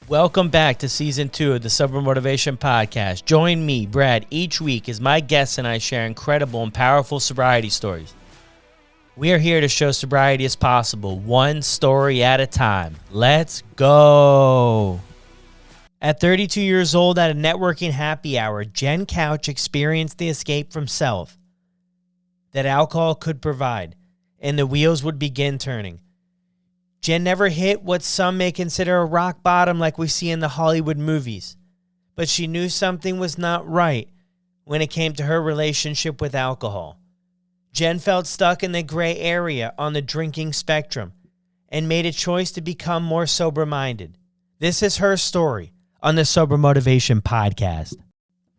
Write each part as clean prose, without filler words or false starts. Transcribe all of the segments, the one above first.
Welcome back to Season 2 of the Sober Motivation Podcast. Join me, Brad, each week as my guests and I share incredible and powerful sobriety stories. We are here to show sobriety is possible, one story at a time. Let's go. At 32 years old at a networking happy hour, Jenn Kautsch experienced the escape from self that alcohol could provide, and the wheels would begin turning. Jenn never hit what some may consider a rock bottom like we see in the Hollywood movies, but she knew something was not right when it came to her relationship with alcohol. Jenn felt stuck in the gray area on the drinking spectrum and made a choice to become more sober-minded. This is her story on the Sober Motivation Podcast.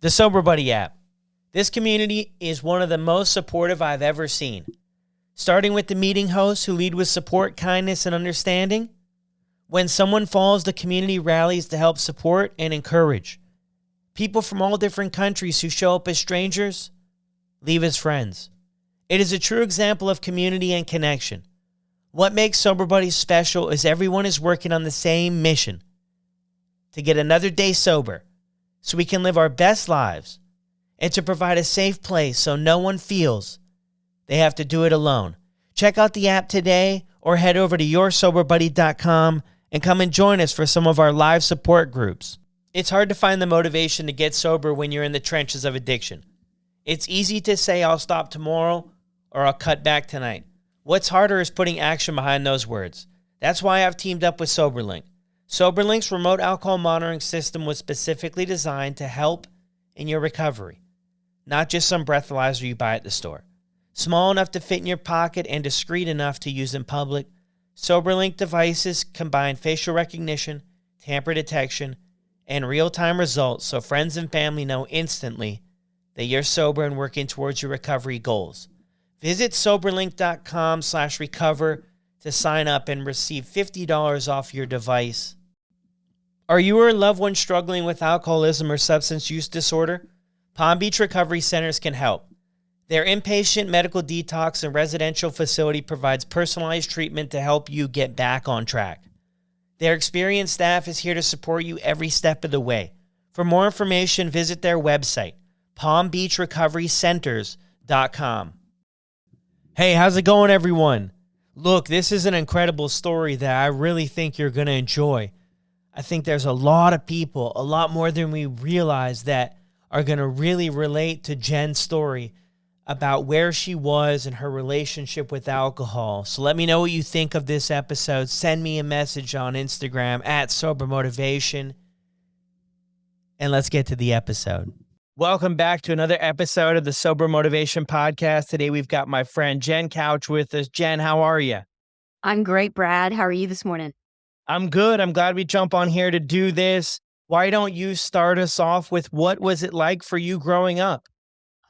The Sober Buddy app. This community is one of the most supportive I've ever seen. Starting with the meeting hosts who lead with support, kindness, and understanding. When someone falls, the community rallies to help support and encourage. People from all different countries who show up as strangers leave as friends. It is a true example of community and connection. What makes Sober Buddies special is everyone is working on the same mission: to get another day sober so we can live our best lives and to provide a safe place so no one feels they have to do it alone. Check out the app today or head over to yoursoberbuddy.com and come and join us for some of our live support groups. It's hard to find the motivation to get sober when you're in the trenches of addiction. It's easy to say I'll stop tomorrow or I'll cut back tonight. What's harder is putting action behind those words. That's why I've teamed up with SoberLink. SoberLink's remote alcohol monitoring system was specifically designed to help in your recovery, not just some breathalyzer you buy at the store. Small enough to fit in your pocket and discreet enough to use in public, SoberLink devices combine facial recognition, tamper detection, and real-time results so friends and family know instantly that you're sober and working towards your recovery goals. Visit soberlink.com/recover to sign up and receive $50 off your device. Are you or a loved one struggling with alcoholism or substance use disorder? Palm Beach Recovery Centers can help. Their inpatient medical detox and residential facility provides personalized treatment to help you get back on track. Their experienced staff is here to support you every step of the way. For more information, visit their website, palmbeachrecoverycenters.com. Hey, how's it going, everyone? Look, this is an incredible story that I really think you're going to enjoy. I think there's a lot of people, a lot more than we realize, that are going to really relate to Jenn's story about where she was and her relationship with alcohol. So let me know what you think of this episode. Send me a message on Instagram at SoberMotivation. And let's get to the episode. Welcome back to another episode of the Sober Motivation Podcast. Today we've got my friend Jenn Kautsch with us. Jenn, how are you? I'm great, Brad. How are you this morning? I'm good. I'm glad we jump on here to do this. Why don't you start us off with what was it like for you growing up?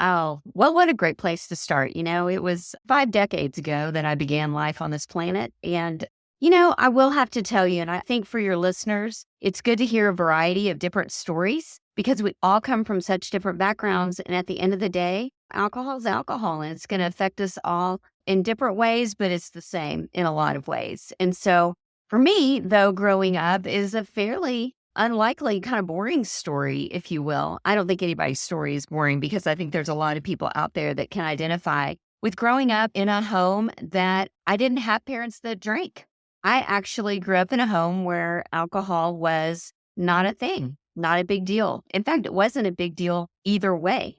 Oh, well, what a great place to start. It was 5 decades ago that I began life on this planet. And, I will have to tell you, and I think for your listeners, it's good to hear a variety of different stories because we all come from such different backgrounds. And at the end of the day, alcohol is alcohol, and it's going to affect us all in different ways, but it's the same in a lot of ways. And so for me, though, growing up is a fairly unlikely, kind of boring story, if you will. I don't think anybody's story is boring because I think there's a lot of people out there that can identify with growing up in a home that I didn't have parents that drank. I actually grew up in a home where alcohol was not a thing, not a big deal. In fact, it wasn't a big deal either way.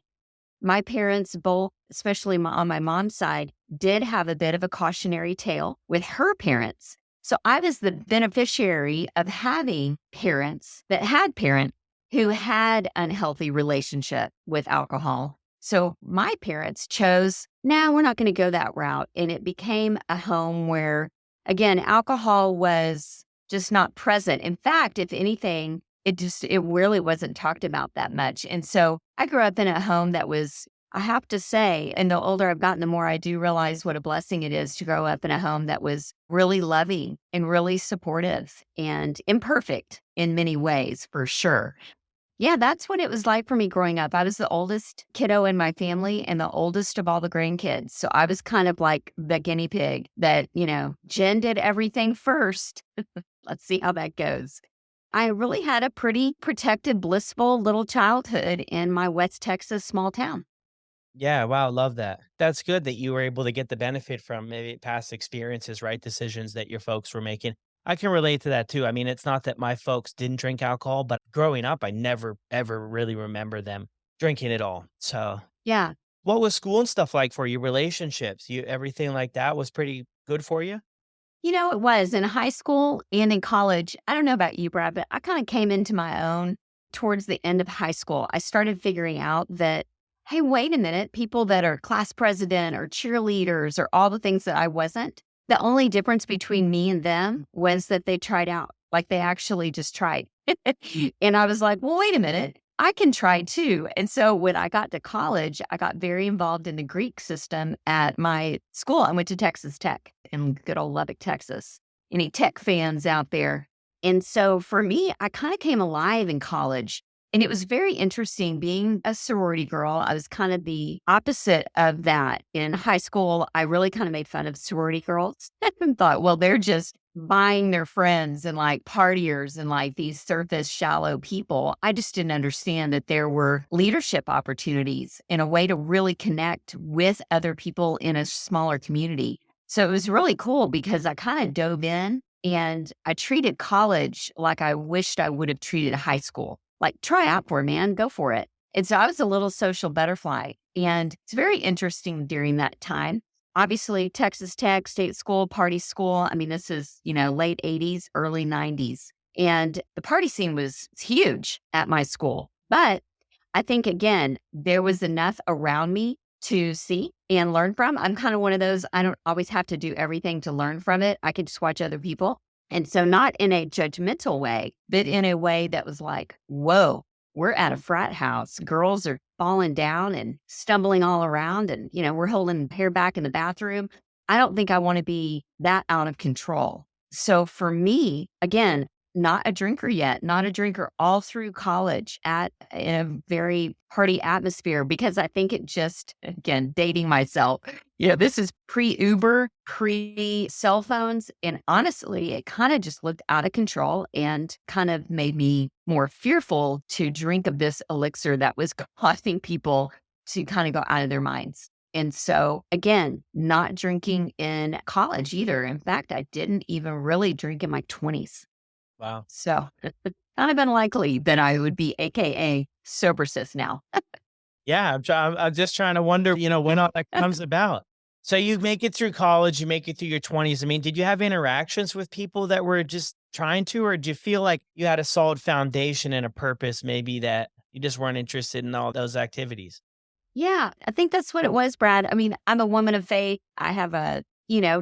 My parents both, especially on my mom's side, did have a bit of a cautionary tale with her parents. So I was the beneficiary of having parents that had parents who had unhealthy relationship with alcohol. So my parents chose, no, we're not going to go that route. And it became a home where, again, alcohol was just not present. In fact, if anything, it really wasn't talked about that much. And so I grew up in a home that was, I have to say, and the older I've gotten, the more I do realize what a blessing it is to grow up in a home that was really loving and really supportive and imperfect in many ways, for sure. Yeah, that's what it was like for me growing up. I was the oldest kiddo in my family and the oldest of all the grandkids. So I was kind of like the guinea pig that, Jenn did everything first. Let's see how that goes. I really had a pretty protected, blissful little childhood in my West Texas small town. Yeah, wow, love that. That's good that you were able to get the benefit from maybe past experiences, right? Decisions that your folks were making. I can relate to that too. I mean, it's not that my folks didn't drink alcohol, but growing up, I never ever really remember them drinking at all. So, Yeah. what was school and stuff like for you? Relationships, you everything like that was pretty good for you? It was in high school and in college. I don't know about you, Brad, but I kind of came into my own towards the end of high school. I started figuring out that, hey, wait a minute, people that are class president or cheerleaders or all the things that I wasn't, the only difference between me and them was that they tried out. Like they actually just tried. And I was like, well, wait a minute. I can try too. And so when I got to college, I got very involved in the Greek system at my school. I went to Texas Tech in good old Lubbock, Texas. Any tech fans out there? And so for me, I kind of came alive in college. And it was very interesting being a sorority girl. I was kind of the opposite of that. In high school, I really kind of made fun of sorority girls and thought, well, they're just buying their friends and like partiers and like these surface shallow people. I just didn't understand that there were leadership opportunities and a way to really connect with other people in a smaller community. So it was really cool because I kind of dove in and I treated college like I wished I would have treated high school. Like, try out for it, man, go for it. And so I was a little social butterfly. And it's very interesting during that time. Obviously, Texas Tech, state school, party school. I mean, this is, late 80s, early 90s. And the party scene was huge at my school. But I think, again, there was enough around me to see and learn from. I'm kind of one of those, I don't always have to do everything to learn from it. I could just watch other people. And so, not in a judgmental way, but in a way that was like, whoa, we're at a frat house. Girls are falling down and stumbling all around. And, we're holding hair back in the bathroom. I don't think I want to be that out of control. So, for me, again, not a drinker yet, not a drinker all through college in a very party atmosphere because I think it just, again, dating myself, this is pre Uber, pre cell phones. And honestly, it kind of just looked out of control and kind of made me more fearful to drink of this elixir that was causing people to kind of go out of their minds. And so, again, not drinking in college either. In fact, I didn't even really drink in my 20s. Wow. So it's kind of unlikely that I would be AKA sober sis now. Yeah, I'm just trying to wonder, when all that comes about. So you make it through college, you make it through your 20s. I mean, did you have interactions with people that were just trying to, or do you feel like you had a solid foundation and a purpose, maybe that you just weren't interested in all those activities? Yeah, I think that's what it was, Brad. I mean, I'm a woman of faith. I have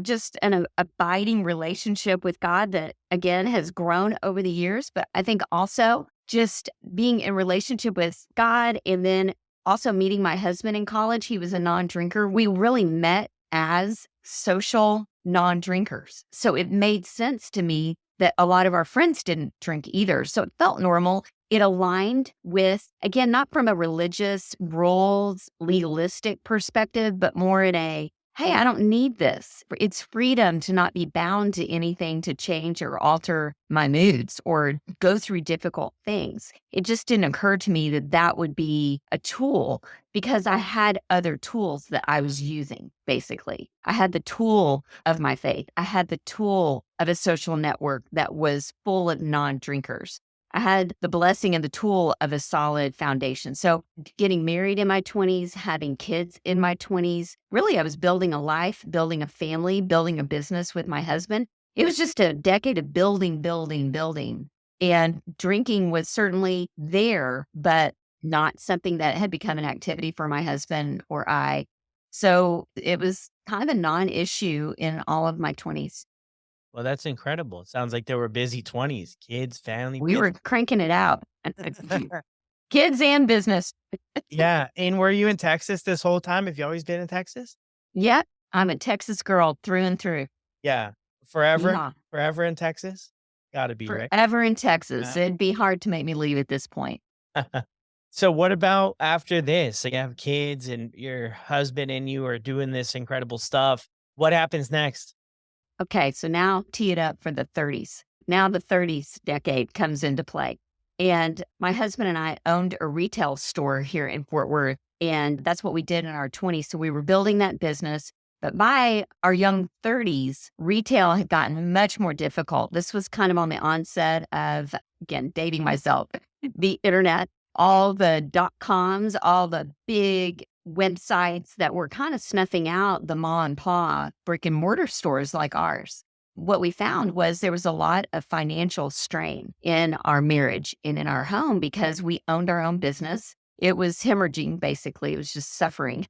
just an abiding relationship with God that, again, has grown over the years. But I think also just being in relationship with God and then also meeting my husband in college, he was a non-drinker. We really met as social non-drinkers. So it made sense to me that a lot of our friends didn't drink either. So it felt normal. It aligned with, again, not from a religious, rules, legalistic perspective, but more in a, hey, I don't need this. It's freedom to not be bound to anything to change or alter my moods or go through difficult things. It just didn't occur to me that that would be a tool because I had other tools that I was using, basically. I had the tool of my faith. I had the tool of a social network that was full of non-drinkers. I had the blessing and the tool of a solid foundation. So getting married in my 20s, having kids in my 20s, really I was building a life, building a family, building a business with my husband. It was just a decade of building, building, building. And drinking was certainly there, but not something that had become an activity for my husband or I. So it was kind of a non-issue in all of my 20s. Well, that's incredible. It sounds like they were busy 20s, kids, family, We were cranking it out. Kids and business. Yeah, and were you in Texas this whole time? Have you always been in Texas? Yep, I'm a Texas girl through and through. Yeah, forever? Yeah, Forever in Texas? Gotta be, right? forever in Texas. Yeah. It'd be hard to make me leave at this point. So what about after this? So you have kids and your husband and you are doing this incredible stuff. What happens next? Okay, so now tee it up for the 30s. Now the 30s decade comes into play. And my husband and I owned a retail store here in Fort Worth. And that's what we did in our 20s. So we were building that business. But by our young 30s, retail had gotten much more difficult. This was kind of on the onset of, again, dating myself, the internet, all the .coms, all the big websites that were kind of snuffing out the ma and pa brick and mortar stores like ours. What we found was there was a lot of financial strain in our marriage and in our home because we owned our own business. It was hemorrhaging, basically. It was just suffering.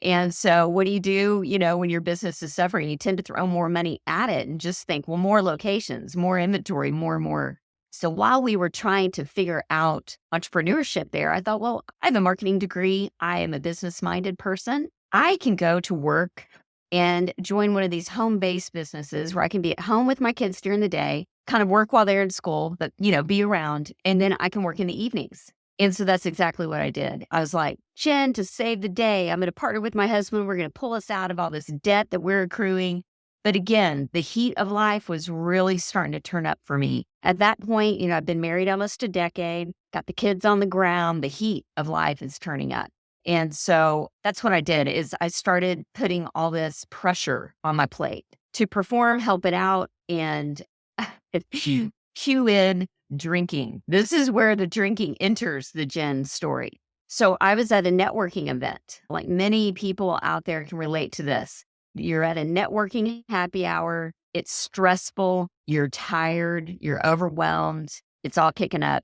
And so what do? When your business is suffering, you tend to throw more money at it and just think, well, more locations, more inventory, more and more. So while we were trying to figure out entrepreneurship there, I thought, well, I have a marketing degree. I am a business-minded person. I can go to work and join one of these home-based businesses where I can be at home with my kids during the day, kind of work while they're in school, but, be around. And then I can work in the evenings. And so that's exactly what I did. I was like, Jenn, to save the day, I'm going to partner with my husband. We're going to pull us out of all this debt that we're accruing. But again, the heat of life was really starting to turn up for me. At that point, I've been married almost a decade, got the kids on the ground. The heat of life is turning up. And so that's what I did is I started putting all this pressure on my plate to perform, help it out, and cue in drinking. This is where the drinking enters the Jenn story. So I was at a networking event. Like many people out there can relate to this. You're at a networking happy hour. It's stressful. You're tired. You're overwhelmed. It's all kicking up.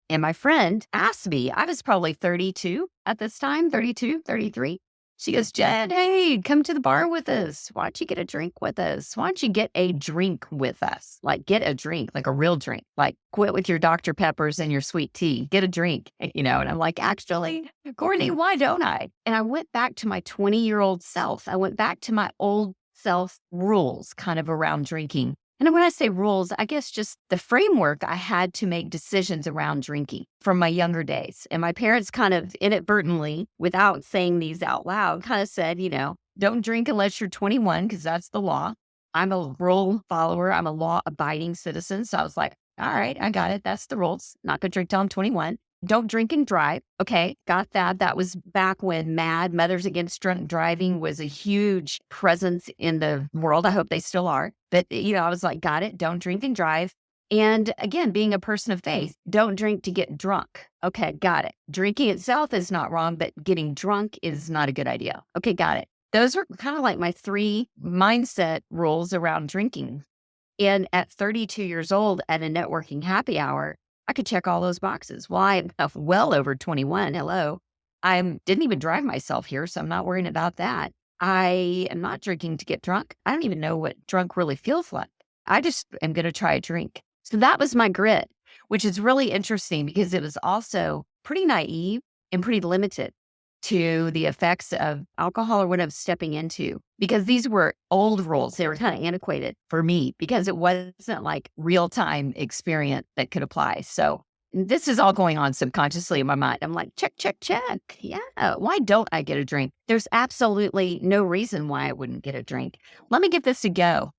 And my friend asked me, I was probably 32 at this time, 32, 33. She goes, Jenn, hey, come to the bar with us. Why don't you get a drink with us? Why don't you get a drink with us? Like get a drink, like a real drink. Like quit with your Dr. Peppers and your sweet tea. Get a drink, And I'm like, actually, Courtney, why don't I? And I went back to my 20-year-old self. I went back to my old self rules kind of around drinking. And when I say rules, I guess just the framework I had to make decisions around drinking from my younger days. And my parents kind of inadvertently, without saying these out loud, kind of said, don't drink unless you're 21 because that's the law. I'm a rule follower. I'm a law-abiding citizen. So I was like, all right, I got it. That's the rules. Not going to drink till I'm 21. Don't drink and drive. Okay, got that. That was back when MAD, Mothers Against Drunk Driving, was a huge presence in the world. I hope they still are. But, I was like, got it. Don't drink and drive. And again, being a person of faith, don't drink to get drunk. Okay, got it. Drinking itself is not wrong, but getting drunk is not a good idea. Okay, got it. Those were kind of like my 3 mindset rules around drinking. And at 32 years old at a networking happy hour, I could check all those boxes. Well, I'm well over 21. Hello. I didn't even drive myself here, so I'm not worrying about that. I am not drinking to get drunk. I don't even know what drunk really feels like. I just am going to try a drink. So that was my grit, which is really interesting because it was also pretty naive and pretty limited to the effects of alcohol or what I was stepping into, because these were old rules. They were kind of antiquated for me because it wasn't like real-time experience that could apply. So this is all going on subconsciously in my mind. I'm like, check, check, check. Yeah. Why don't I get a drink? There's absolutely no reason why I wouldn't get a drink. Let me give this a go.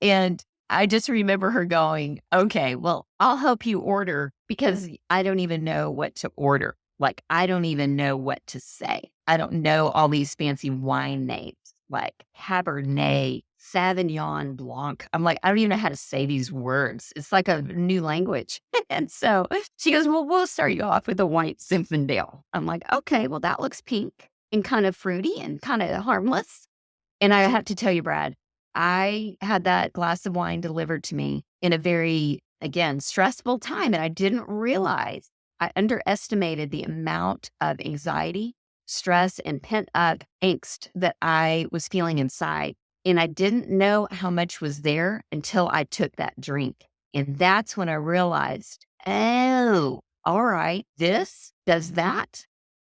And I just remember her going, okay, well, I'll help you order because I don't even know what to order. Like, I don't even know what to say. I don't know all these fancy wine names like Cabernet, Sauvignon Blanc. I'm like, I don't even know how to say these words. It's like a new language. And so she goes, well, we'll start you off with a white Zinfandel. I'm like, okay, well, that looks pink and kind of fruity and kind of harmless. And I have to tell you, Brad, I had that glass of wine delivered to me in a very, again, stressful time. And I didn't realize I underestimated the amount of anxiety, stress, and pent-up angst that I was feeling inside. And I didn't know how much was there until I took that drink. And that's when I realized, oh, all right, this does that.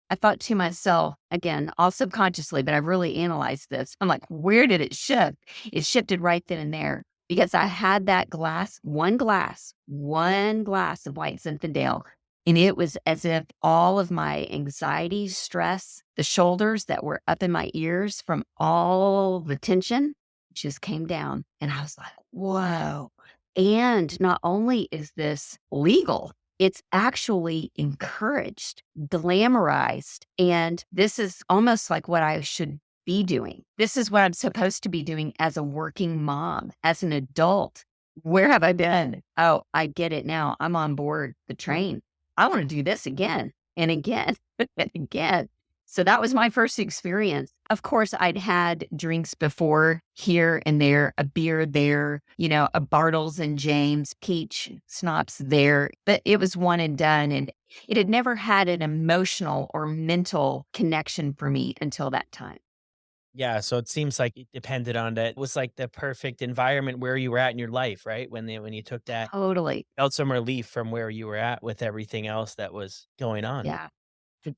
I thought to myself, again, all subconsciously, but I really analyzed this. I'm like, where did it shift? It shifted right then and there because I had that one glass of white Zinfandel. And it was as if all of my anxiety, stress, the shoulders that were up in my ears from all the tension just came down. And I was like, whoa, And not only is this legal, it's actually encouraged, glamorized. And this is almost like what I should be doing. This is what I'm supposed to be doing as a working mom, as an adult. Where have I been? Oh, I get it now. I'm on board the train. I want to do this again and again and again. So that was my first experience. Of course, I'd had drinks before here and there, a beer there, a Bartles and James peach schnapps there, but it was one and done. And it had never had an emotional or mental connection for me until that time. Yeah, so it seems like it depended on that. It was like the perfect environment where you were at in your life, right? When you took that, Totally. felt some relief from where you were at with everything else that was going on. Yeah.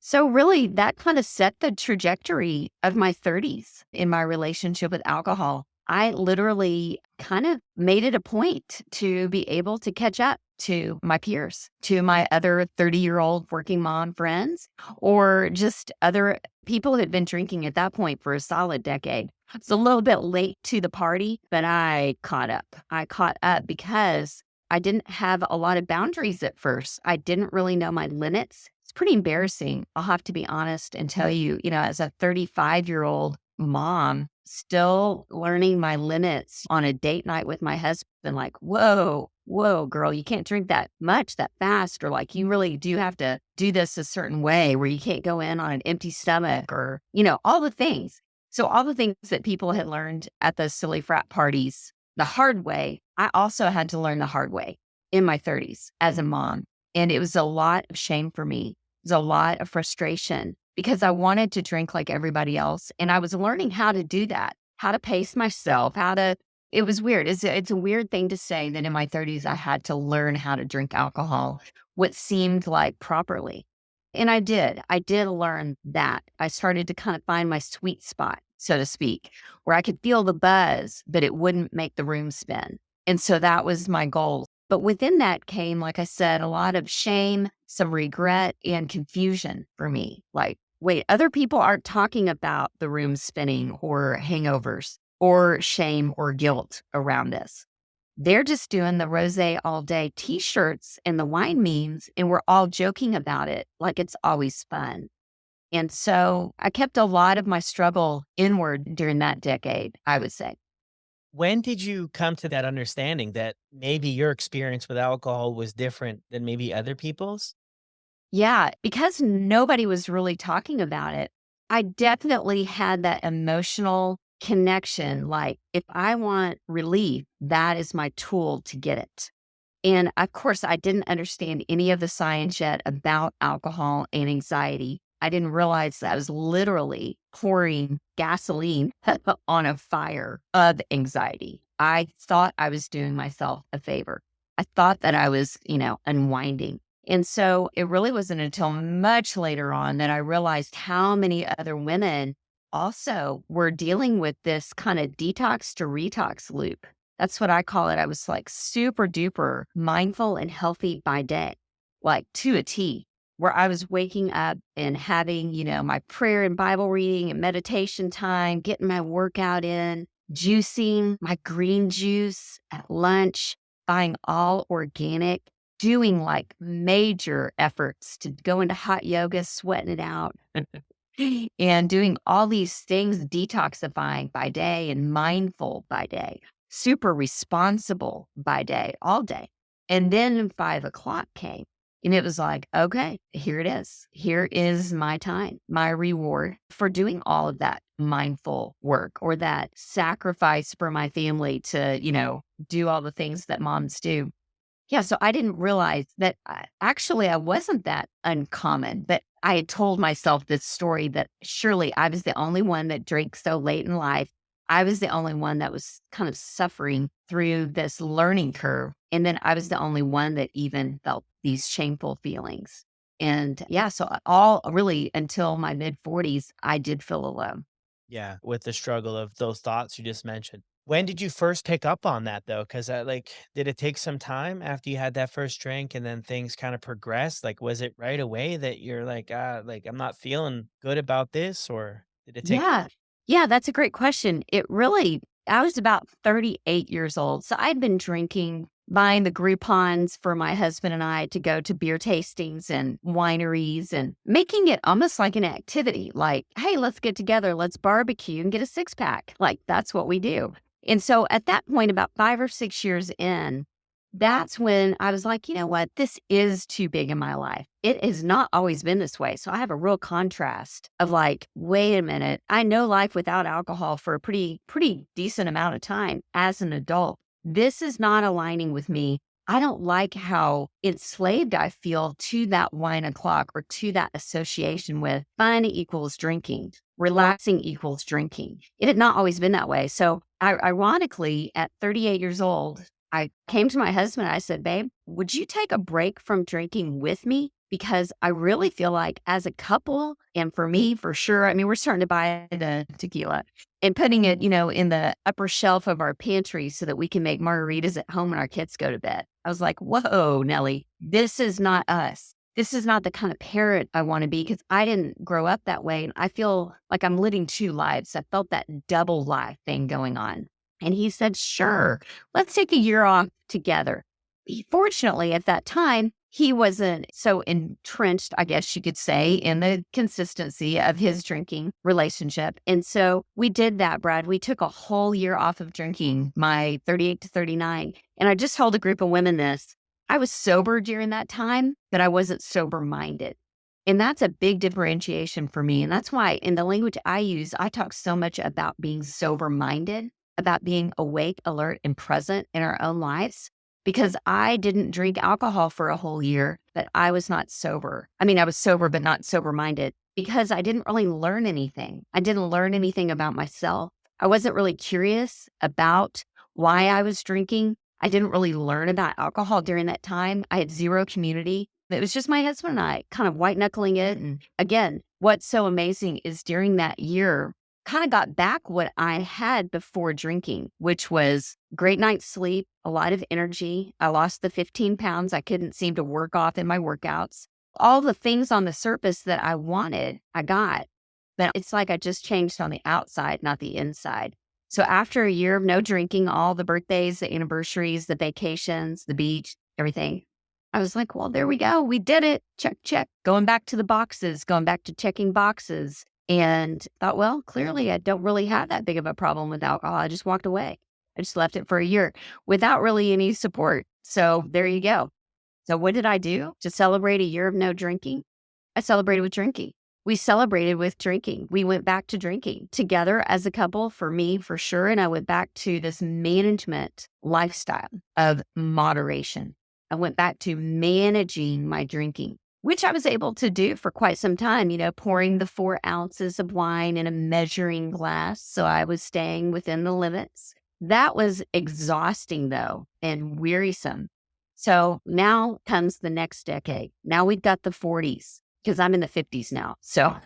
So really that kind of set the trajectory of my 30s in my relationship with alcohol. I literally kind of made it a point to be able to catch up to my peers, to my other 30-year-old working mom friends, or just other people who had been drinking at that point for a solid decade. It's a little bit late to the party, but I caught up. I caught up because I didn't have a lot of boundaries at first. I didn't really know my limits. It's pretty embarrassing. I'll have to be honest and tell you, as a 35-year-old mom, still learning my limits on a date night with my husband, like, whoa, girl, you can't drink that much that fast. Or like, you really do have to do this a certain way where you can't go in on an empty stomach or, all the things. So all the things that people had learned at those silly frat parties the hard way, I also had to learn the hard way in my 30s as a mom. And it was a lot of shame for me. It was a lot of frustration because I wanted to drink like everybody else. And I was learning how to do that, how to pace myself, it was weird. It's a weird thing to say that in my 30s, I had to learn how to drink alcohol, what seemed like properly. And I did. I did learn that. I started to kind of find my sweet spot, so to speak, where I could feel the buzz, but it wouldn't make the room spin. And so that was my goal. But within that came, like I said, a lot of shame, some regret, and confusion for me. Like, wait, other people aren't talking about the room spinning or hangovers or shame or guilt around this. They're just doing the rose all day t-shirts and the wine memes, and we're all joking about it like it's always fun. And so I kept a lot of my struggle inward during that decade, I would say. When did you come to that understanding that maybe your experience with alcohol was different than maybe other people's? Yeah, because nobody was really talking about it, I definitely had that emotional connection. Like, if I want relief, that is my tool to get it. And of course, I didn't understand any of the science yet about alcohol and anxiety. I didn't realize that I was literally pouring gasoline on a fire of anxiety. I thought I was doing myself a favor. I thought that I was, unwinding. And so it really wasn't until much later on that I realized how many other women also were dealing with this kind of detox to retox loop. That's what I call it. I was like super duper mindful and healthy by day, like to a T, where I was waking up and having, my prayer and Bible reading and meditation time, getting my workout in, juicing my green juice at lunch, buying all organic, doing like major efforts to go into hot yoga, sweating it out. And doing all these things, detoxifying by day and mindful by day, super responsible by day, all day. And then 5 o'clock came and it was like, okay, here it is. Here is my time, my reward for doing all of that mindful work or that sacrifice for my family to, do all the things that moms do. Yeah, so I didn't realize that actually I wasn't that uncommon, but I had told myself this story that surely I was the only one that drank so late in life. I was the only one that was kind of suffering through this learning curve. And then I was the only one that even felt these shameful feelings. And yeah, so all really until my mid 40s, I did feel alone. Yeah, with the struggle of those thoughts you just mentioned. When did you first pick up on that though? Because did it take some time after you had that first drink and then things kind of progressed? Like, was it right away that you're like, I'm not feeling good about this, or did it take? Yeah. Yeah, that's a great question. I was about 38 years old. So I'd been drinking buying the Groupons for my husband and I to go to beer tastings and wineries and making it almost like an activity. Like, hey, let's get together, let's barbecue and get a 6-pack. Like, that's what we do. And so at that point, about 5 or 6 years in, that's when I was like, you know what? This is too big in my life. It has not always been this way. So I have a real contrast of like, wait a minute. I know life without alcohol for a pretty decent amount of time as an adult. This is not aligning with me. I don't like how enslaved I feel to that wine o'clock or to that association with fun equals drinking, relaxing equals drinking. It had not always been that way. So ironically, at 38 years old, I came to my husband and I said, babe, would you take a break from drinking with me? Because I really feel like as a couple, and for me, for sure, I mean, we're starting to buy the tequila and putting it, in the upper shelf of our pantry so that we can make margaritas at home when our kids go to bed. I was like, whoa, Nellie, this is not us. This is not the kind of parent I want to be because I didn't grow up that way. And I feel like I'm living 2 lives. I felt that double life thing going on. And he said, sure, let's take a year off together. Fortunately, at that time, he wasn't so entrenched, I guess you could say, in the consistency of his drinking relationship. And so we did that, Brad. We took a whole year off of drinking, my 38 to 39. And I just told a group of women this. I was sober during that time, but I wasn't sober-minded. And that's a big differentiation for me. And that's why in the language I use, I talk so much about being sober-minded, about being awake, alert, and present in our own lives. Because I didn't drink alcohol for a whole year, but I was not sober. I mean, I was sober, but not sober-minded because I didn't really learn anything. I didn't learn anything about myself. I wasn't really curious about why I was drinking. I didn't really learn about alcohol during that time. I had zero community. It was just my husband and I kind of white knuckling it. And again, what's so amazing is during that year, kind of got back what I had before drinking, which was great night's sleep, a lot of energy. I lost the 15 pounds I couldn't seem to work off in my workouts. All the things on the surface that I wanted, I got. But it's like I just changed on the outside, not the inside. So after a year of no drinking, all the birthdays, the anniversaries, the vacations, the beach, everything, I was like, well, there we go. We did it. Check, check. Going back to the boxes, going back to checking boxes. And thought, well, clearly I don't really have that big of a problem with alcohol. I just walked away. I just left it for a year without really any support. So there you go. So what did I do to celebrate a year of no drinking? I celebrated with drinking. We celebrated with drinking. We went back to drinking together as a couple, for me, for sure. And I went back to this management lifestyle of moderation. I went back to managing my drinking, which I was able to do for quite some time, pouring the 4 ounces of wine in a measuring glass. So I was staying within the limits. That was exhausting, though, and wearisome. So now comes the next decade. Now we've got the 40s because I'm in the 50s now. So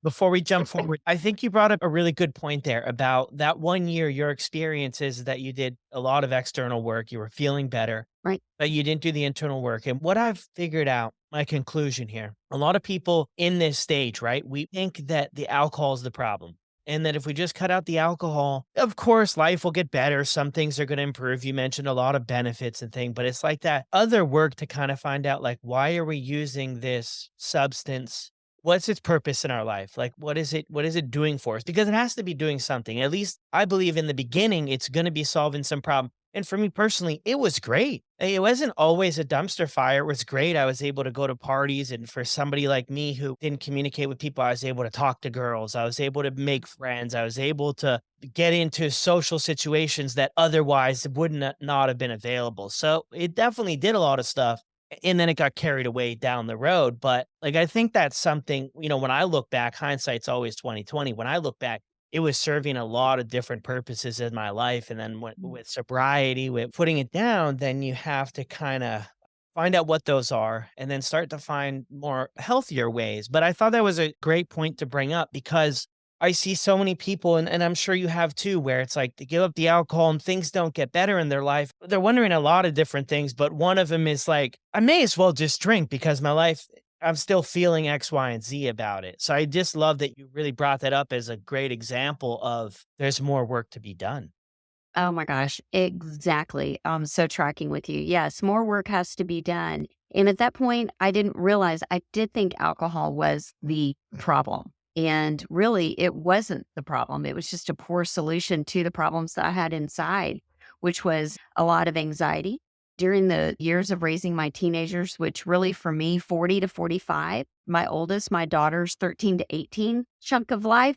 Before we jump forward, I think you brought up a really good point there about that 1 year, your experiences that you did a lot of external work, you were feeling better, right. but you didn't do the internal work. And what I've figured out, my conclusion here, a lot of people in this stage, right? We think that the alcohol is the problem. And that if we just cut out the alcohol, of course, life will get better. Some things are going to improve. You mentioned a lot of benefits and things, but it's like that other work to kind of find out, like, why are we using this substance? What's its purpose in our life? Like, what is it doing for us? Because it has to be doing something. At least I believe in the beginning, it's going to be solving some problem. And for me personally, it was great. It wasn't always a dumpster fire. It was great. I was able to go to parties. And for somebody like me who didn't communicate with people, I was able to talk to girls. I was able to make friends. I was able to get into social situations that otherwise would not have been available. So it definitely did a lot of stuff. And then it got carried away down the road. But like, I think that's something, when I look back, hindsight's always 2020. When I look back, it was serving a lot of different purposes in my life. And then with sobriety, with putting it down, then you have to kind of find out what those are and then start to find more healthier ways. But I thought that was a great point to bring up because I see so many people, and I'm sure you have too, where it's like they give up the alcohol and things don't get better in their life. They're wondering a lot of different things, but one of them is like, I may as well just drink because my life, I'm still feeling X, Y, and Z about it. So I just love that you really brought that up as a great example of there's more work to be done. Oh my gosh, exactly. I'm so tracking with you. Yes, more work has to be done. And at that point, I didn't realize I did think alcohol was the problem. And really, it wasn't the problem. It was just a poor solution to the problems that I had inside, which was a lot of anxiety during the years of raising my teenagers, which really for me, 40 to 45, my oldest, my daughter's 13 to 18 chunk of life.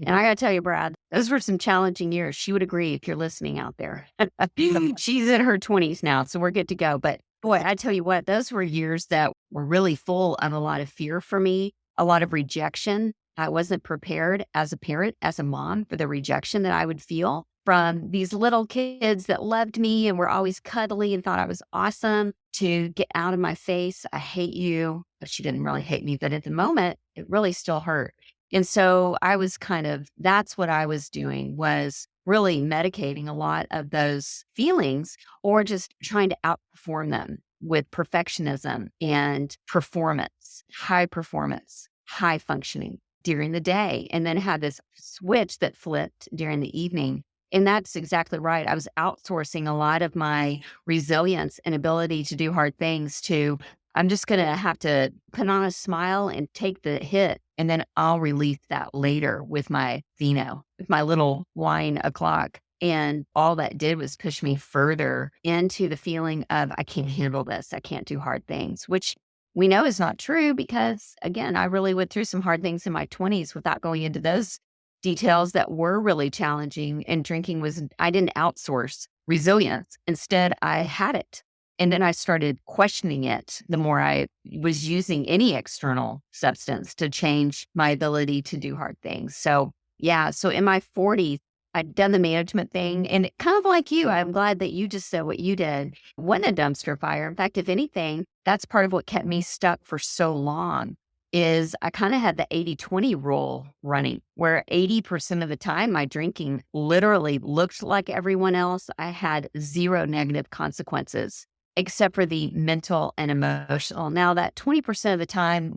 And I got to tell you, Brad, those were some challenging years. She would agree if you're listening out there. She's in her 20s now, so we're good to go. But boy, I tell you what, those were years that were really full of a lot of fear for me, a lot of rejection. I wasn't prepared as a parent, as a mom, for the rejection that I would feel from these little kids that loved me and were always cuddly and thought I was awesome to get out of my face. I hate you. But she didn't really hate me. But at the moment, it really still hurt. And so I was that's what I was doing, was really medicating a lot of those feelings or just trying to outperform them with perfectionism and performance, high functioning during the day. And then had this switch that flipped during the evening. And that's exactly right. I was outsourcing a lot of my resilience and ability to do hard things to, I'm just going to have to put on a smile and take the hit. And then I'll release that later with my vino, with my little wine o'clock. And all that did was push me further into the feeling of, I can't handle this. I can't do hard things, which we know is not true because, again, I really went through some hard things in my 20s without going into those details that were really challenging. And I didn't outsource resilience. Instead, I had it. And then I started questioning it the more I was using any external substance to change my ability to do hard things. So, yeah. So in my 40s, I'd done the management thing. And kind of like you, I'm glad that you just said what you did. It wasn't a dumpster fire. In fact, if anything, that's part of what kept me stuck for so long is I kind of had the 80-20 rule running, where 80% of the time my drinking literally looked like everyone else. I had zero negative consequences, except for the mental and emotional. Now that 20% of the time,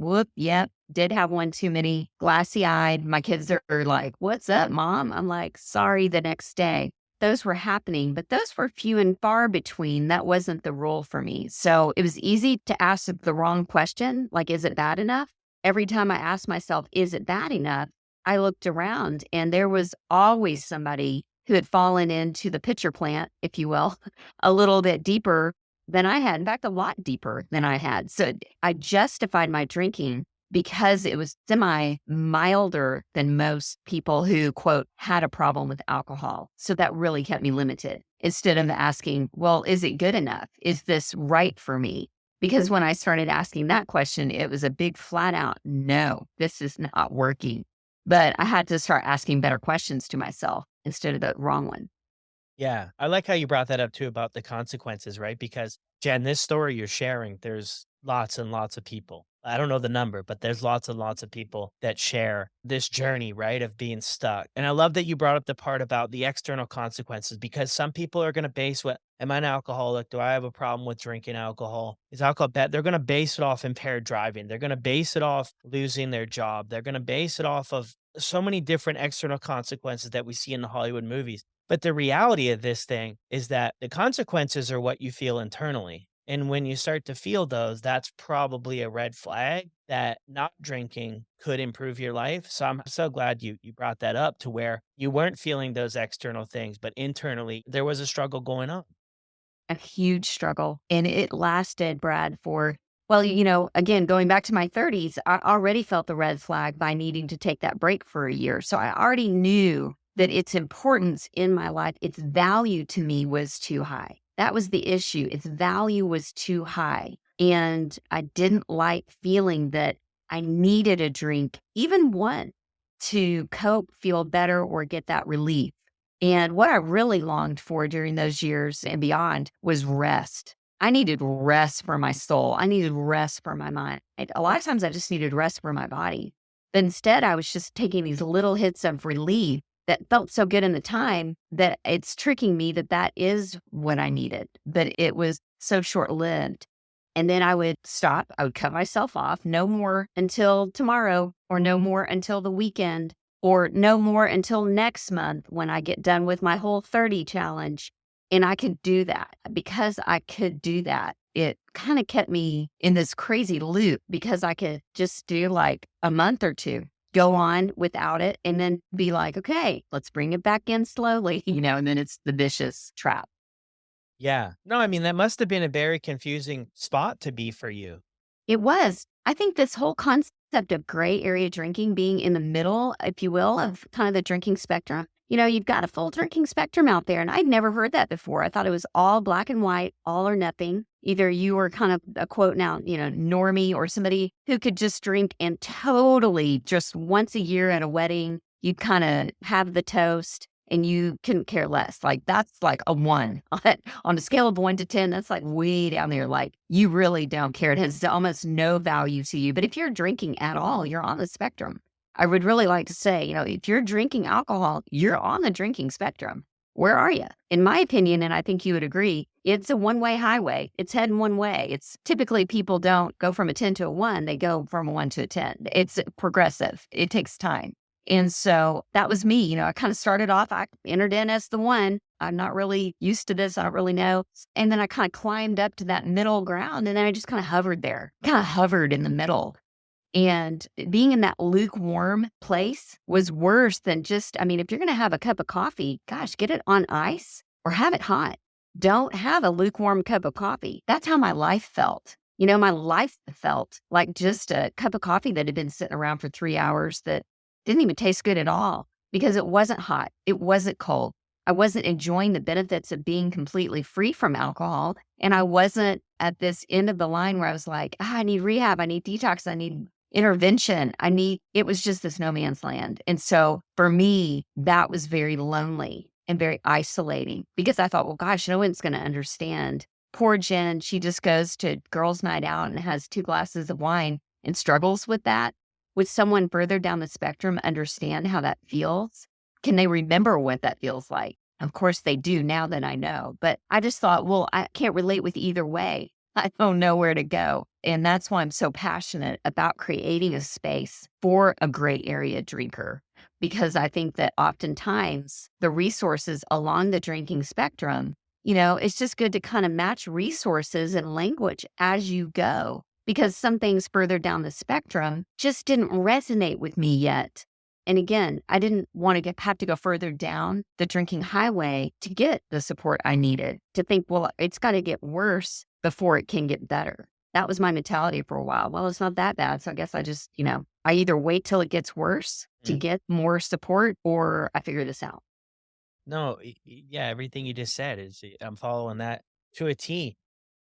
did have one too many, glassy eyed. My kids are like, "What's up, mom?" I'm like, "Sorry," the next day. Those were happening, but those were few and far between. That wasn't the rule for me. So it was easy to ask the wrong question, like, is it bad enough? Every time I asked myself, is it bad enough? I looked around and there was always somebody who had fallen into the pitcher plant, if you will, a little bit deeper than I had. In fact, a lot deeper than I had. So I justified my drinking because it was semi milder than most people who, quote, had a problem with alcohol. So that really kept me limited instead of asking, well, is it good enough? Is this right for me? Because when I started asking that question, it was a big flat out, no, this is not working. But I had to start asking better questions to myself instead of the wrong one. Yeah. I like how you brought that up too about the consequences, right? Because Jen, this story you're sharing, there's lots and lots of people. I don't know the number, but there's lots and lots of people that share this journey, right, of being stuck. And I love that you brought up the part about the external consequences because some people are going to base am I an alcoholic? Do I have a problem with drinking alcohol? Is alcohol bad? They're going to base it off impaired driving. They're going to base it off losing their job. They're going to base it off of so many different external consequences that we see in the Hollywood movies. But the reality of this thing is that the consequences are what you feel internally. And when you start to feel those, that's probably a red flag that not drinking could improve your life. So I'm so glad you brought that up to where you weren't feeling those external things, but internally there was a struggle going on. A huge struggle. And it lasted, Brad, for, well, again, going back to my 30s, I already felt the red flag by needing to take that break for a year. So I already knew that its importance in my life, its value to me was too high. That was the issue. Its value was too high. And I didn't like feeling that I needed a drink, even one, to cope, feel better, or get that relief. And what I really longed for during those years and beyond was rest. I needed rest for my soul. I needed rest for my mind. A lot of times I just needed rest for my body. But instead, I was just taking these little hits of relief that felt so good in the time that it's tricking me that is what I needed. But it was so short-lived. And then I would stop. I would cut myself off. No more until tomorrow or no more until the weekend. or no more until next month when I get done with my whole 30 challenge. And I could do that. Because I could do that, it kind of kept me in this crazy loop because I could just do like a month or two, go on without it, and then be like, okay, let's bring it back in slowly, and then it's the vicious trap. Yeah. No, I mean, that must have been a very confusing spot to be for you. It was. I think this whole concept of gray area drinking being in the middle, if you will, of kind of the drinking spectrum. You've got a full drinking spectrum out there, and I'd never heard that before. I thought it was all black and white, all or nothing. Either you were kind of a quote now, normie, or somebody who could just drink and totally just once a year at a wedding, you'd kind of have the toast and you couldn't care less. Like that's like a 1 on a scale of 1 to 10. That's like way down there. Like you really don't care. It has almost no value to you. But if you're drinking at all, you're on the spectrum. I would really like to say, if you're drinking alcohol, you're on the drinking spectrum. Where are you? In my opinion, and I think you would agree, it's a one-way highway. It's heading one way. It's typically people don't go from a 10 to a 1. They go from a 1 to a 10. It's progressive. It takes time. And so that was me. I kind of started off, I entered in as the 1. I'm not really used to this. I don't really know. And then I kind of climbed up to that middle ground, and then I just kind of hovered there, kind of hovered in the middle. And being in that lukewarm place was worse than just, if you're going to have a cup of coffee, gosh, get it on ice or have it hot. Don't have a lukewarm cup of coffee. That's how my life felt. My life felt like just a cup of coffee that had been sitting around for 3 hours that didn't even taste good at all because it wasn't hot. It wasn't cold. I wasn't enjoying the benefits of being completely free from alcohol. And I wasn't at this end of the line where I was like, I need rehab. I need detox. I need intervention. It was just this no man's land. And so for me, that was very lonely and very isolating because I thought, well, gosh, no one's going to understand. Poor Jen, she just goes to girls' night out and has 2 glasses of wine and struggles with that. Would someone further down the spectrum understand how that feels? Can they remember what that feels like? Of course they do now that I know, but I just thought, well, I can't relate with either way. I don't know where to go. And that's why I'm so passionate about creating a space for a gray area drinker, because I think that oftentimes the resources along the drinking spectrum, it's just good to kind of match resources and language as you go, because some things further down the spectrum just didn't resonate with me yet. And again, I didn't want to have to go further down the drinking highway to get the support I needed, to think, well, it's got to get worse before it can get better. That was my mentality for a while. Well, it's not that bad. So I guess I just, I either wait till it gets worse to get more support or I figure this out. No, yeah, everything you just said is, I'm following that to a T.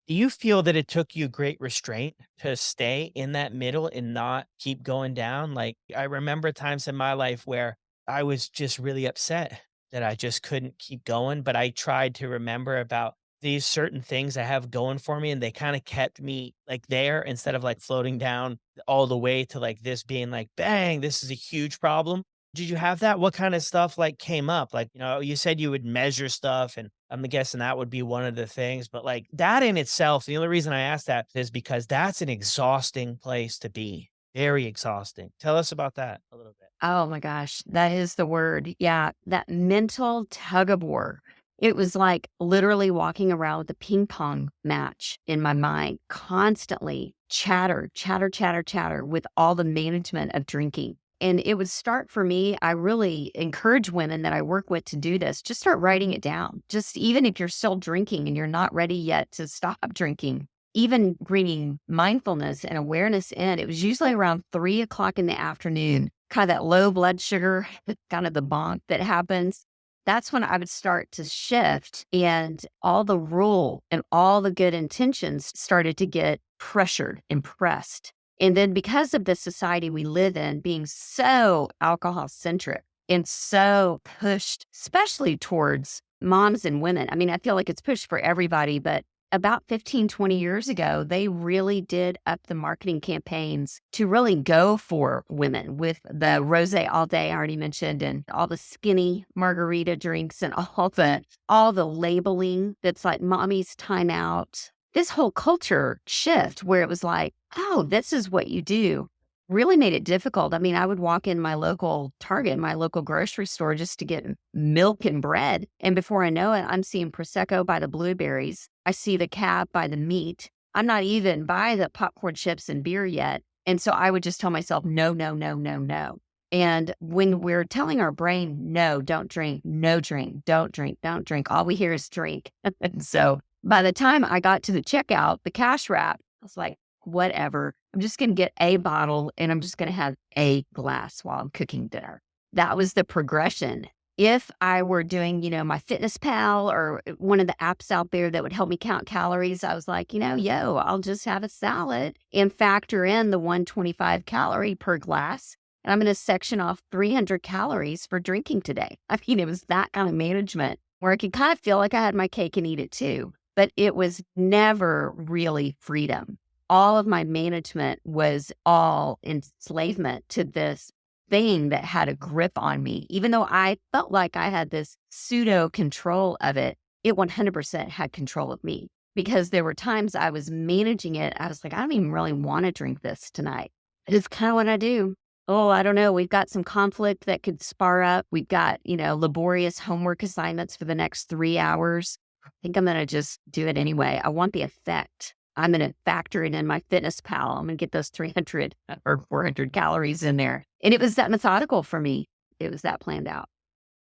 Do you feel that it took you great restraint to stay in that middle and not keep going down? Like, I remember times in my life where I was just really upset that I just couldn't keep going, but I tried to remember about these certain things I have going for me, and they kind of kept me like there instead of like floating down all the way to like this being like, bang, this is a huge problem. Did you have that? What kind of stuff like came up? Like, you said you would measure stuff, and I'm guessing that would be one of the things, but like that in itself, the only reason I asked that is because that's an exhausting place to be. Very exhausting. Tell us about that a little bit. Oh my gosh, that is the word. Yeah, that mental tug of war. It was like literally walking around with a ping pong match in my mind, constantly chatter, chatter, chatter, chatter with all the management of drinking. And it would start for me. I really encourage women that I work with to do this. Just start writing it down. Just even if you're still drinking and you're not ready yet to stop drinking, even bringing mindfulness and awareness in. It was usually around 3 o'clock in the afternoon, kind of that low blood sugar, kind of the bonk that happens. That's when I would start to shift, and all the rule and all the good intentions started to get pressured and pressed. And then because of the society we live in being so alcohol centric and so pushed, especially towards moms and women. I feel like it's pushed for everybody, but about 15, 20 years ago, they really did up the marketing campaigns to really go for women with the rosé all day, I already mentioned, and all the skinny margarita drinks and all the labeling that's like mommy's time out. This whole culture shift where it was like, oh, this is what you do. really made it difficult. I mean, I would walk in my local Target, my local grocery store just to get milk and bread. And before I know it, I'm seeing Prosecco by the blueberries. I see the cab by the meat. I'm not even by the popcorn chips and beer yet. And so I would just tell myself, no, no, no, no, no. And when we're telling our brain, no, don't drink, no drink, don't drink, don't drink, all we hear is drink. And so by the time I got to the checkout, the cash wrap, I was like, whatever. I'm just going to get a bottle and I'm just going to have a glass while I'm cooking dinner. That was the progression. If I were doing, my Fitness Pal or one of the apps out there that would help me count calories, I was like, I'll just have a salad and factor in the 125 calorie per glass. And I'm going to section off 300 calories for drinking today. I mean, it was that kind of management where I could kind of feel like I had my cake and eat it too. But it was never really freedom. All of my management was all enslavement to this thing that had a grip on me. Even though I felt like I had this pseudo control of it, it 100% had control of me because there were times I was managing it. I was like, I don't even really want to drink this tonight. It's kind of what I do. Oh, I don't know. We've got some conflict that could spar up. We've got, laborious homework assignments for the next 3 hours. I think I'm going to just do it anyway. I want the effect. I'm going to factor it in my Fitness Pal. I'm going to get those 300 or 400 calories in there. And it was that methodical for me. It was that planned out.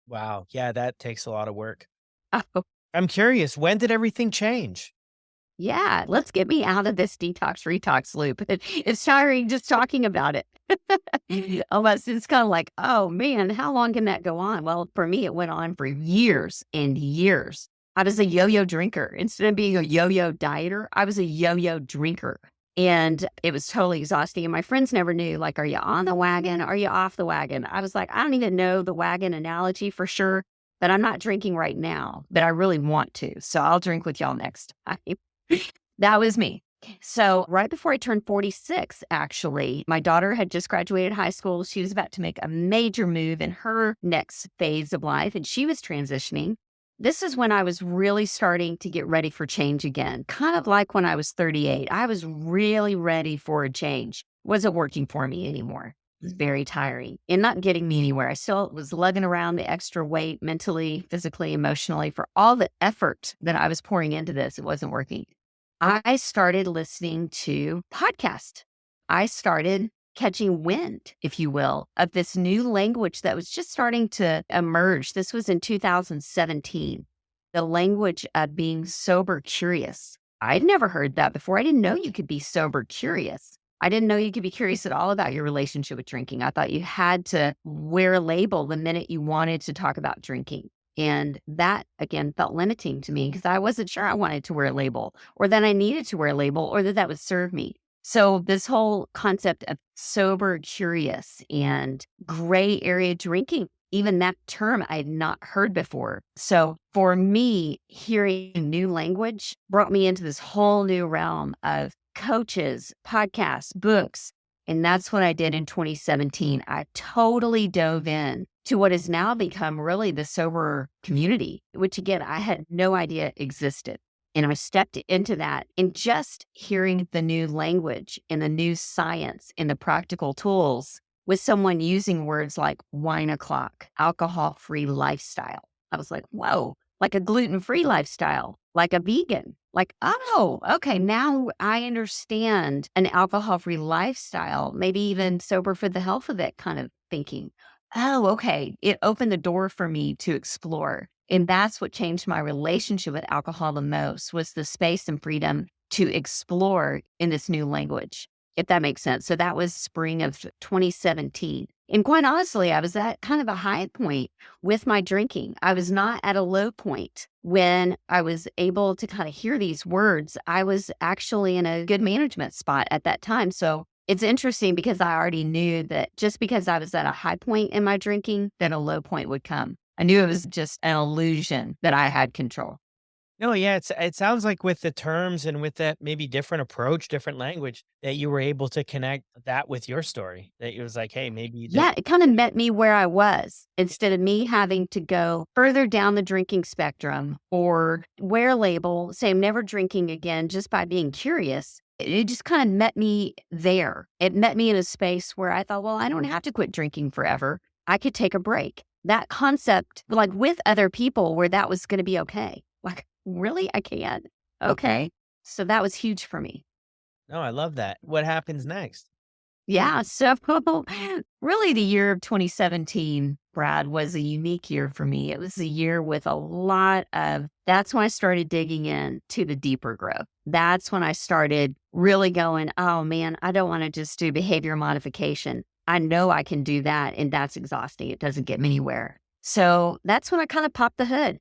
Wow. Yeah, that takes a lot of work. Oh, I'm curious, when did everything change? yeah. Let's get me out of this detox retox loop. It's tiring just talking about it. Almost it's kind of like, oh man, how long can that go on? Well, for me, it went on for years and years. I was a yo-yo drinker. Instead of being a yo-yo dieter, I was a yo-yo drinker. And it was totally exhausting. And my friends never knew, like, are you on the wagon? Are you off the wagon? I was like, I don't even know the wagon analogy for sure, but I'm not drinking right now, but I really want to. So I'll drink with y'all next time. That was me. So right before I turned 46, actually, my daughter had just graduated high school. She was about to make a major move in her next phase of life, and she was transitioning. This is when I was really starting to get ready for change again, kind of like when I was 38. I was really ready for a change. Wasn't working for me anymore. It was very tiring and not getting me anywhere. I still was lugging around the extra weight mentally, physically, emotionally for all the effort that I was pouring into this. It wasn't working. I started listening to podcasts. I started catching wind, if you will, of this new language that was just starting to emerge. This was in 2017, the language of being sober curious. I'd never heard that before. I didn't know you could be sober curious. I didn't know you could be curious at all about your relationship with drinking. I thought you had to wear a label the minute you wanted to talk about drinking. And that, again, felt limiting to me because I wasn't sure I wanted to wear a label or that I needed to wear a label or that would serve me. So this whole concept of sober curious and gray area drinking, even that term I had not heard before. So for me, hearing new language brought me into this whole new realm of coaches, podcasts, books. And that's what I did in 2017. I totally dove in to what has now become really the sober community, which again, I had no idea existed. And I stepped into that and just hearing the new language and the new science and the practical tools with someone using words like wine o'clock, alcohol-free lifestyle. I was like, whoa, like a gluten-free lifestyle, like a vegan, like, oh, okay, now I understand an alcohol-free lifestyle, maybe even sober for the health of it kind of thinking. Oh, okay. It opened the door for me to explore. And that's what changed my relationship with alcohol the most was the space and freedom to explore in this new language, if that makes sense. So that was spring of 2017. And quite honestly, I was at kind of a high point with my drinking. I was not at a low point when I was able to kind of hear these words. I was actually in a good management spot at that time. So it's interesting because I already knew that just because I was at a high point in my drinking, that a low point would come. I knew it was just an illusion that I had control. No, yeah, it sounds like with the terms and with that maybe different approach, different language, that you were able to connect that with your story. That it was like, hey, maybe this. Yeah, it kind of met me where I was instead of me having to go further down the drinking spectrum or wear a label, say I'm never drinking again just by being curious. It just kind of met me there. It met me in a space where I thought, well, I don't have to quit drinking forever. I could take a break. That concept, like with other people, where that was going to be okay. Like, really? I can't. Okay. So that was huge for me. No, I love that. What happens next? Yeah. So really, the year of 2017, Brad, was a unique year for me. It was a year with a lot of, that's when I started digging in to the deeper growth. That's when I started really going, oh man, I don't want to just do behavior modification. I know I can do that, and that's exhausting. It doesn't get me anywhere. So that's when I kind of popped the hood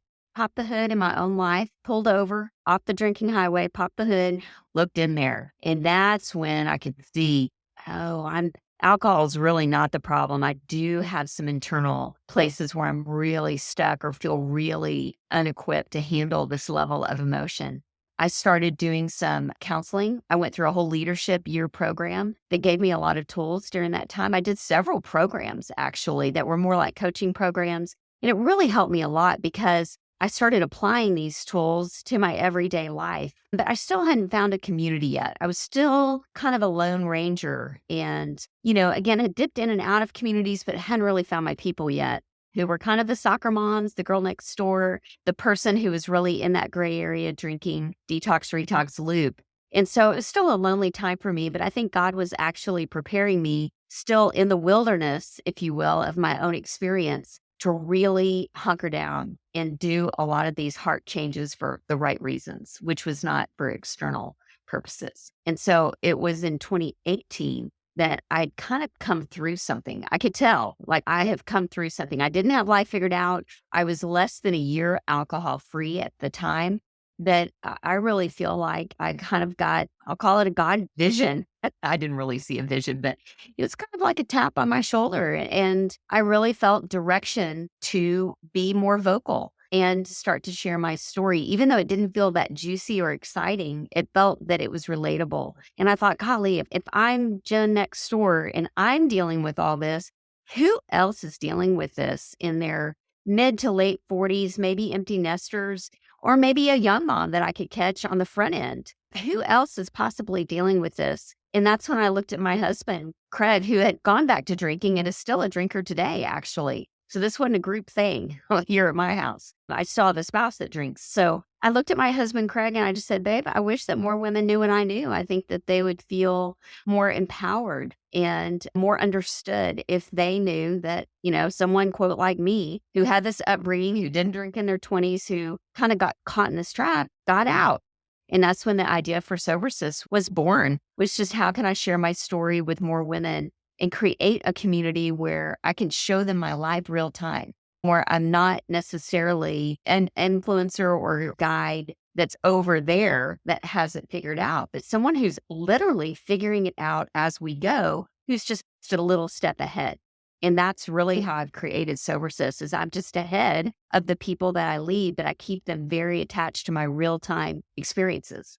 in my own life, pulled over off the drinking highway, popped the hood, looked in there. And that's when I could see, oh, alcohol is really not the problem. I do have some internal places where I'm really stuck or feel really unequipped to handle this level of emotion. I started doing some counseling. I went through a whole leadership year program that gave me a lot of tools during that time. I did several programs actually that were more like coaching programs. And it really helped me a lot because I started applying these tools to my everyday life, but I still hadn't found a community yet. I was still kind of a lone ranger. And, again, I dipped in and out of communities, but hadn't really found my people yet, who were kind of the soccer moms, the girl next door, the person who was really in that gray area drinking detox, retox loop. And so it was still a lonely time for me, but I think God was actually preparing me still in the wilderness, if you will, of my own experience to really hunker down and do a lot of these heart changes for the right reasons, which was not for external purposes. And so it was in 2018 that I'd kind of come through something. I could tell, like, I have come through something. I didn't have life figured out. I was less than a year alcohol free at the time. That I really feel like I kind of got, I'll call it a God vision. I didn't really see a vision, but it was kind of like a tap on my shoulder. And I really felt direction to be more vocal and start to share my story. Even though it didn't feel that juicy or exciting, it felt that it was relatable. And I thought, golly, if I'm Jenn next door and I'm dealing with all this, who else is dealing with this in their mid to late 40s, maybe empty nesters, or maybe a young mom that I could catch on the front end? Who else is possibly dealing with this? And that's when I looked at my husband, Craig, who had gone back to drinking and is still a drinker today, actually. So this wasn't a group thing here at my house. I still have a spouse that drinks. So I looked at my husband, Craig, and I just said, babe, I wish that more women knew what I knew. I think that they would feel more empowered and more understood if they knew that, someone, quote, like me, who had this upbringing, who didn't drink in their 20s, who kind of got caught in this trap, got out. And that's when the idea for SoberSis was born, was just how can I share my story with more women and create a community where I can show them my life real time, where I'm not necessarily an influencer or guide that's over there that has it figured out, but someone who's literally figuring it out as we go, who's just a little step ahead. And that's really how I've created SoberSis, is I'm just ahead of the people that I lead, but I keep them very attached to my real-time experiences.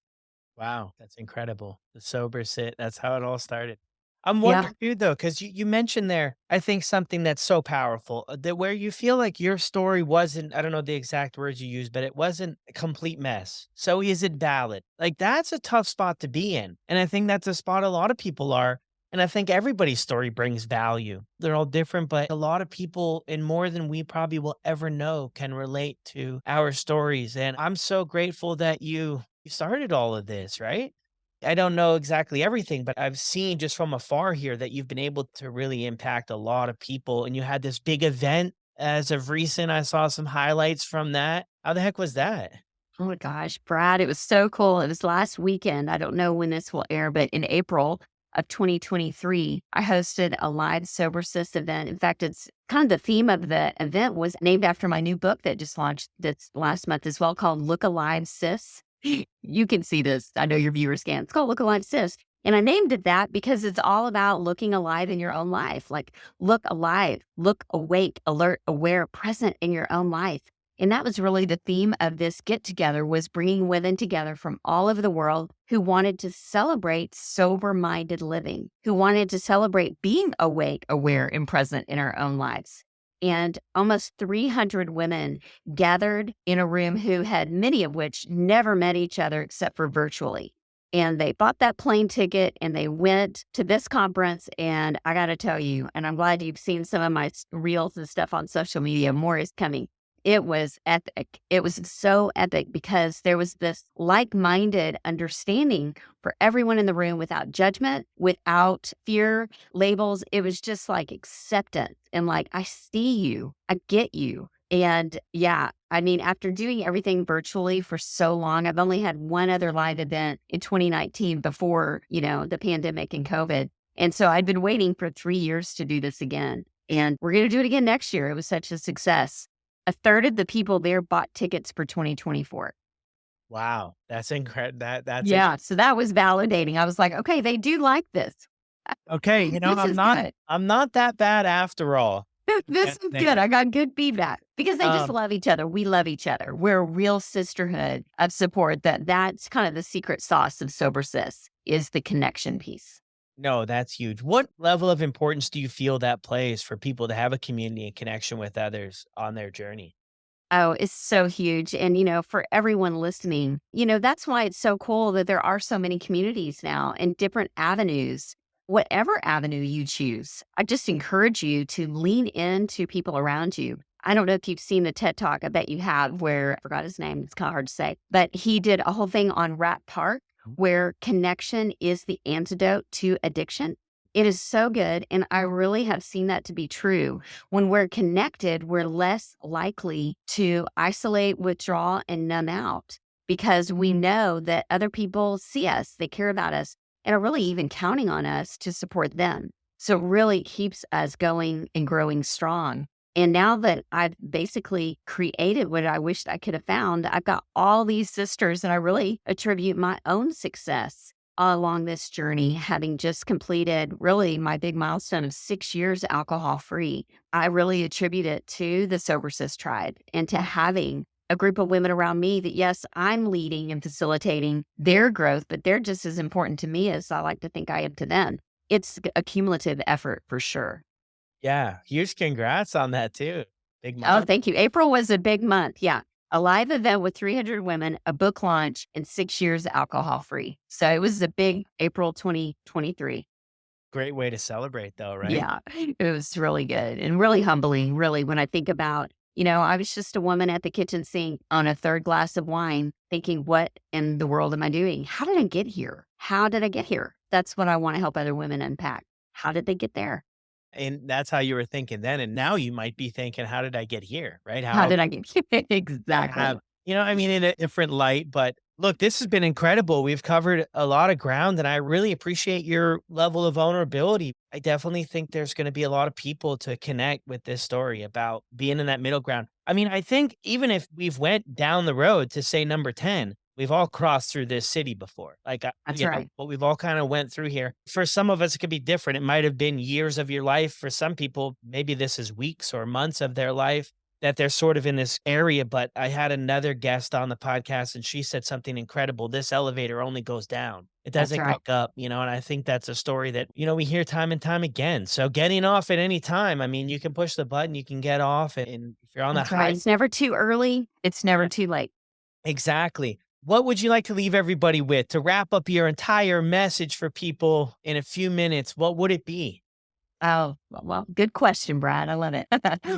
Wow, that's incredible. The sober sit, that's how it all started. I'm Yeah. wondering too, though, because you mentioned there, I think something that's so powerful, that where you feel like your story wasn't, I don't know the exact words you used, but it wasn't a complete mess. So is it valid? Like, that's a tough spot to be in. And I think that's a spot a lot of people are. And I think everybody's story brings value. They're all different, but a lot of people, and more than we probably will ever know, can relate to our stories. And I'm so grateful that you started all of this, right? I don't know exactly everything, but I've seen just from afar here that you've been able to really impact a lot of people. And you had this big event as of recent. I saw some highlights from that. How the heck was that? Oh my gosh, Brad, it was so cool. It was last weekend. I don't know when this will air, but in April of 2023, I hosted a live SoberSis event. In fact, it's kind of the theme of the event was named after my new book that just launched this last month as well, called Look Alive Sis. You can see this. I know your viewers can. It's called Look Alive Sis. And I named it that because it's all about looking alive in your own life. Like, look alive, look awake, alert, aware, present in your own life. And that was really the theme of this get together, was bringing women together from all over the world who wanted to celebrate sober-minded living, who wanted to celebrate being awake, aware, and present in our own lives. And almost 300 women gathered in a room who had many of which never met each other except for virtually. And they bought that plane ticket and they went to this conference. And I got to tell you, and I'm glad you've seen some of my reels and stuff on social media, more is coming. It was epic. It was so epic because there was this like-minded understanding for everyone in the room without judgment, without fear, labels. It was just like acceptance and like, I see you, I get you. And yeah, I mean, after doing everything virtually for so long, I've only had one other live event in 2019 before, the pandemic and COVID. And so I'd been waiting for 3 years to do this again. And we're going to do it again next year. It was such a success. A third of the people there bought tickets for 2024. Wow. That's incredible. Yeah. So that was validating. I was like, okay, they do like this. Okay. This I'm is not, good. I'm not that bad after all. This is good. I got good feedback because they just love each other. We love each other. We're a real sisterhood of support. That's kind of the secret sauce of Sober Sis is the connection piece. No, that's huge. What level of importance do you feel that plays for people to have a community and connection with others on their journey? Oh, it's so huge. And, for everyone listening, that's why it's so cool that there are so many communities now and different avenues. Whatever avenue you choose, I just encourage you to lean into people around you. I don't know if you've seen the TED Talk. I bet you have, where I forgot his name. It's kind of hard to say, but he did a whole thing on Rat Park, where connection is the antidote to addiction. It is so good. And I really have seen that to be true. When we're connected, we're less likely to isolate, withdraw, and numb out because we know that other people see us, they care about us, and are really even counting on us to support them. So it really keeps us going and growing strong. And now that I've basically created what I wished I could have found, I've got all these sisters, and I really attribute my own success along this journey, having just completed really my big milestone of 6 years alcohol-free. I really attribute it to the Sober Sis tribe and to having a group of women around me that, yes, I'm leading and facilitating their growth, but they're just as important to me as I like to think I am to them. It's a cumulative effort for sure. Yeah. Huge congrats on that too. Big Oh, month. thank you. April was a big month. Yeah. A live event with 300 women, a book launch, and 6 years alcohol-free. So it was a big April 2023. Great way to celebrate though, right? Yeah, it was really good and really humbling, really, when I think about, I was just a woman at the kitchen sink on a third glass of wine thinking, what in the world am I doing? How did I get here? How did I get here? That's what I want to help other women unpack. How did they get there? And that's how you were thinking then. And now you might be thinking, how did I get here? Right? How did I get here? Exactly. In a different light, but look, this has been incredible. We've covered a lot of ground and I really appreciate your level of vulnerability. I definitely think there's going to be a lot of people to connect with this story about being in that middle ground. I mean, I think even if we've went down the road to say number 10, we've all crossed through this city before. That's right. But we've all kind of went through here. For some of us, it could be different. It might have been years of your life. For some people, maybe this is weeks or months of their life that they're sort of in this area. But I had another guest on the podcast and she said something incredible. This elevator only goes down. It That's doesn't right. go up, and I think that's a story that, we hear time and time again. So getting off at any time, I mean, you can push the button, you can get off. And if you're on that That's right. high, It's never too early. It's never too late. exactly. What would you like to leave everybody with to wrap up your entire message for people in a few minutes? What would it be? Oh, well, good question, Brad. I love it.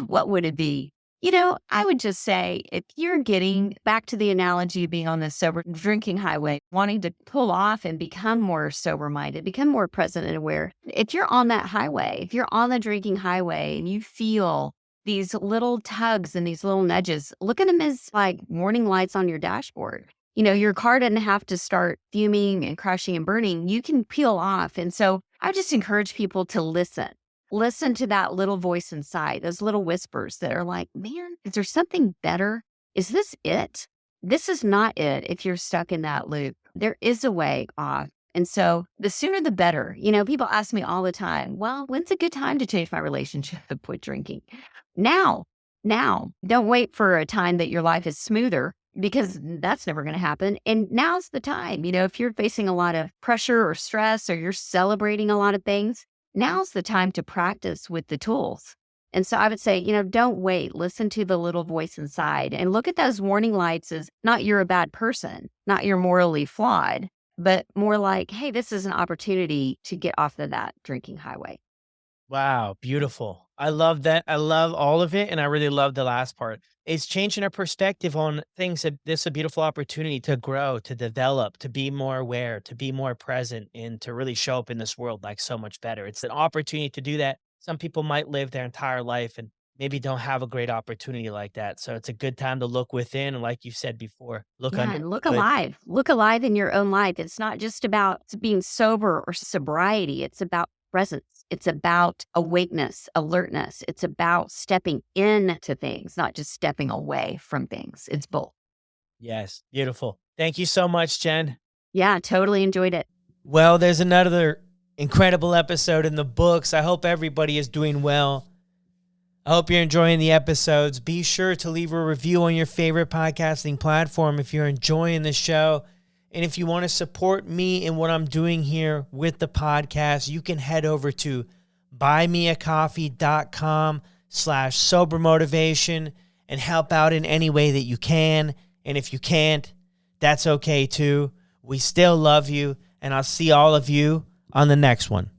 What would it be? I would just say if you're getting back to the analogy of being on the sober drinking highway, wanting to pull off and become more sober minded, become more present and aware. If you're on that highway, if you're on the drinking highway and you feel these little tugs and these little nudges, look at them as like warning lights on your dashboard. Your car doesn't have to start fuming and crashing and burning. You can peel off. And so I just encourage people to listen. Listen to that little voice inside, those little whispers that are like, man, is there something better? Is this it? This is not it if you're stuck in that loop. There is a way off. And so the sooner the better. People ask me all the time, well, when's a good time to change my relationship and quit drinking? Now. Don't wait for a time that your life is smoother because that's never going to happen. And now's the time. If you're facing a lot of pressure or stress or you're celebrating a lot of things, now's the time to practice with the tools. And so I would say, don't wait. Listen to the little voice inside and look at those warning lights as not you're a bad person, not you're morally flawed, but more like, hey, this is an opportunity to get off of that drinking highway. Wow, beautiful. I love that. I love all of it. And I really love the last part. It's changing our perspective on things that this is a beautiful opportunity to grow, to develop, to be more aware, to be more present, and to really show up in this world like so much better. It's an opportunity to do that. Some people might live their entire life and maybe don't have a great opportunity like that. So it's a good time to look within. And like you said before, look Yeah, under and look the hood. alive. Look alive in your own life. It's not just about being sober or sobriety. It's about presence. It's about awakeness, alertness. It's about stepping into things, not just stepping away from things. It's both. Yes, beautiful. Thank you so much, Jen. Yeah, totally enjoyed it. Well, there's another incredible episode in the books. I hope everybody is doing well. I hope you're enjoying the episodes. Be sure to leave a review on your favorite podcasting platform if you're enjoying the show. And if you want to support me in what I'm doing here with the podcast, you can head over to buymeacoffee.com/sobermotivation and help out in any way that you can. And if you can't, that's okay too. We still love you, and I'll see all of you on the next one.